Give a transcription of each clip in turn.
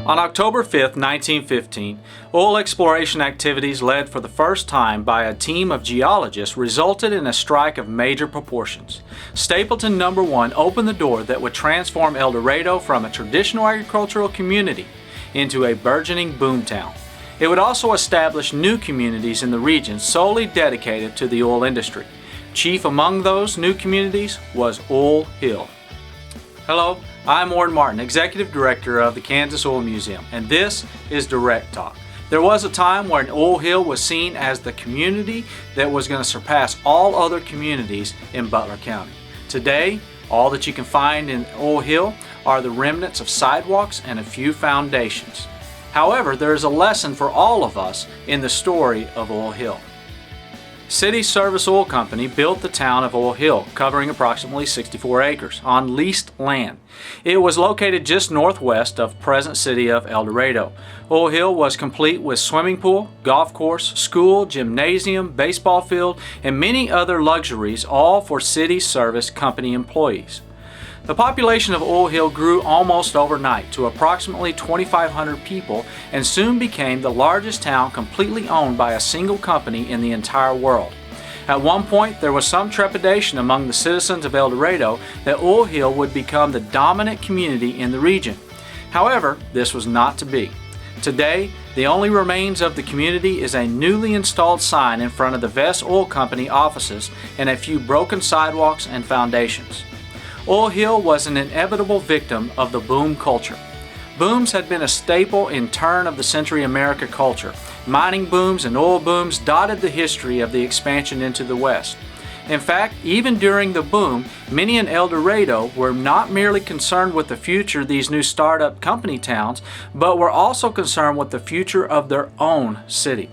On October 5, 1915, oil exploration activities led for the first time by a team of geologists resulted in a strike of major proportions. Stapleton No. 1 opened the door that would transform El Dorado from a traditional agricultural community into a burgeoning boomtown. It would also establish new communities in the region solely dedicated to the oil industry. Chief among those new communities was Oil Hill. Hello, I'm Warren Martin, Executive Director of the Kansas Oil Museum, and this is Direct Talk. There was a time when Oil Hill was seen as the community that was going to surpass all other communities in Butler County. Today, all that you can find in Oil Hill are the remnants of sidewalks and a few foundations. However, there is a lesson for all of us in the story of Oil Hill. City Service Oil Company built the town of Oil Hill, covering approximately 64 acres, on leased land. It was located just northwest of present city of El Dorado. Oil Hill was complete with swimming pool, golf course, school, gymnasium, baseball field, and many other luxuries, all for City Service Company employees. The population of Oil Hill grew almost overnight to approximately 2,500 people and soon became the largest town completely owned by a single company in the entire world. At one point, there was some trepidation among the citizens of El Dorado that Oil Hill would become the dominant community in the region. However, this was not to be. Today, the only remains of the community is a newly installed sign in front of the Vess Oil Company offices and a few broken sidewalks and foundations. Oil Hill was an inevitable victim of the boom culture. Booms had been a staple in turn-of-the-century America culture. Mining booms and oil booms dotted the history of the expansion into the West. In fact, even during the boom, many in El Dorado were not merely concerned with the future of these new startup company towns, but were also concerned with the future of their own city.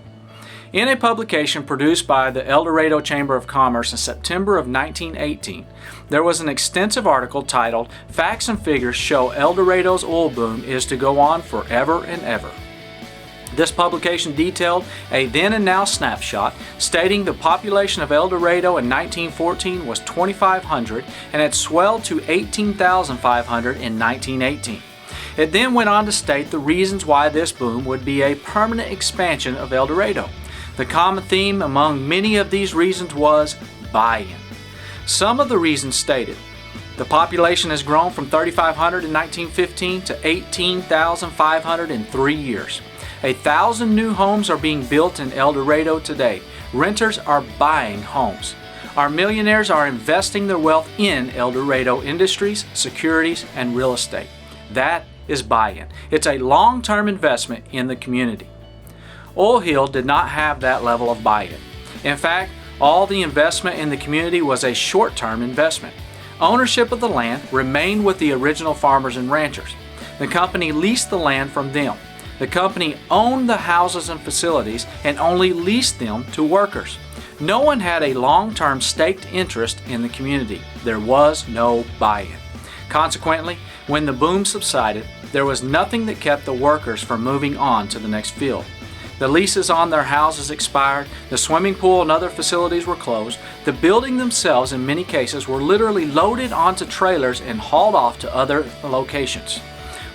In a publication produced by the El Dorado Chamber of Commerce in September of 1918, there was an extensive article titled "Facts and Figures Show El Dorado's Oil Boom is to Go On Forever and Ever." This publication detailed a then and now snapshot stating the population of El Dorado in 1914 was 2,500 and had swelled to 18,500 in 1918. It then went on to state the reasons why this boom would be a permanent expansion of El Dorado. The common theme among many of these reasons was buy-in. Some of the reasons stated: the population has grown from 3,500 in 1915 to 18,500 in 3 years. 1,000 new homes are being built in El Dorado today. Renters are buying homes. Our millionaires are investing their wealth in El Dorado industries, securities, and real estate. That is buy-in. It's a long-term investment in the community. Oil Hill did not have that level of buy-in. In fact, all the investment in the community was a short-term investment. Ownership of the land remained with the original farmers and ranchers. The company leased the land from them. The company owned the houses and facilities and only leased them to workers. No one had a long-term staked interest in the community. There was no buy-in. Consequently, when the boom subsided, there was nothing that kept the workers from moving on to the next field. The leases on their houses expired, the swimming pool and other facilities were closed, the building themselves in many cases were literally loaded onto trailers and hauled off to other locations.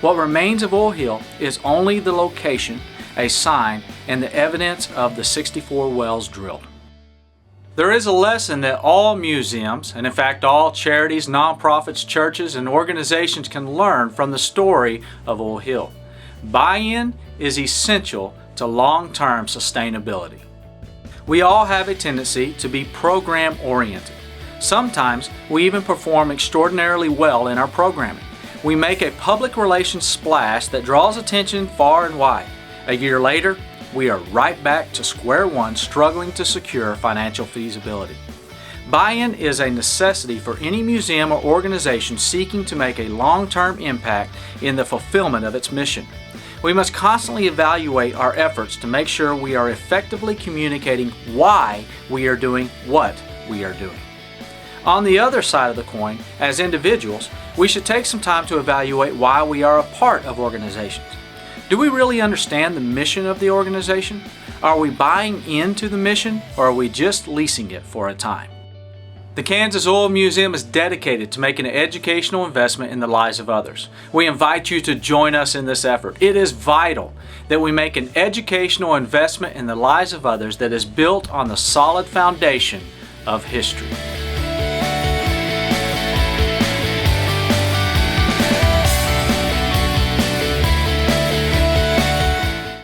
What remains of Oil Hill is only the location, a sign, and the evidence of the 64 wells drilled. There is a lesson that all museums, and in fact all charities, nonprofits, churches, and organizations can learn from the story of Oil Hill. Buy-in is essential to long-term sustainability. We all have a tendency to be program-oriented. Sometimes we even perform extraordinarily well in our programming. We make a public relations splash that draws attention far and wide. A year later, we are right back to square one, struggling to secure financial feasibility. Buy-in is a necessity for any museum or organization seeking to make a long-term impact in the fulfillment of its mission. We must constantly evaluate our efforts to make sure we are effectively communicating why we are doing what we are doing. On the other side of the coin, as individuals, we should take some time to evaluate why we are a part of organizations. Do we really understand the mission of the organization? Are we buying into the mission, or are we just leasing it for a time? The Kansas Oil Museum is dedicated to making an educational investment in the lives of others. We invite you to join us in this effort. It is vital that we make an educational investment in the lives of others that is built on the solid foundation of history.